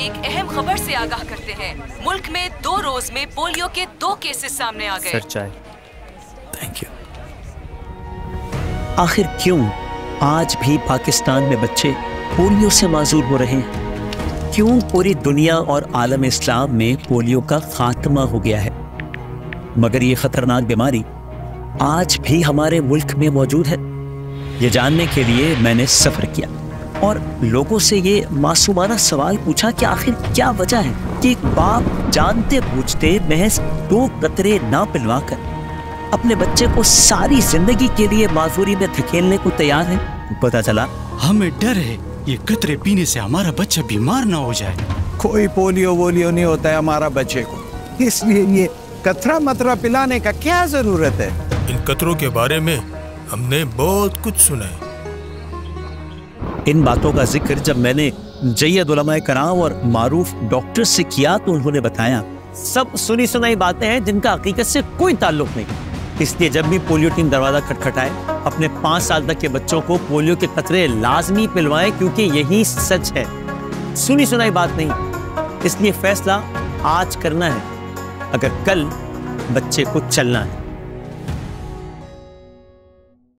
एक अहम खबर से आगाह करते हैं। मुल्क में 2 रोज में पोलियो के 2 केसेस सामने आ गए। सर चाय। Thank you. आखिर क्यों आज भी पाकिस्तान में बच्चे पोलियो से माजूर हो रहे हैं? क्यों पूरी दुनिया और आलम इस्लाम में पोलियो का खात्मा हो गया है, मगर ये खतरनाक बीमारी आज भी हमारे मुल्क में मौजूद है? ये जानने के लिए मैंने सफर किया और लोगों से ये मासूमाना सवाल पूछा कि आखिर क्या वजह है कि एक बाप जानते बूझते महज 2 कतरे ना पिलवाकर अपने बच्चे को सारी जिंदगी के लिए माजूरी में धकेलने को तैयार है। पता चला हमें डर है ये कतरे पीने से हमारा बच्चा बीमार ना हो जाए। कोई पोलियो वोलियो नहीं होता है हमारा बच्चे को, इसलिए ये कतरा मतरा पिलाने का क्या जरूरत है? इन कतरों के बारे में हमने बहुत कुछ सुना है। इन बातों का जिक्र जब मैंने जय्यद उलमाए कराम और मारूफ डॉक्टर से किया तो उन्होंने बताया सब सुनी सुनाई बातें हैं जिनका हकीकत से कोई ताल्लुक नहीं। इसलिए जब भी पोलियो टीम दरवाजा खटखटाए अपने 5 साल तक के बच्चों को पोलियो के कतरे लाजमी पिलवाएं, क्योंकि यही सच है, सुनी सुनाई बात नहीं। इसलिए फैसला आज करना है अगर कल बच्चे को चलना है।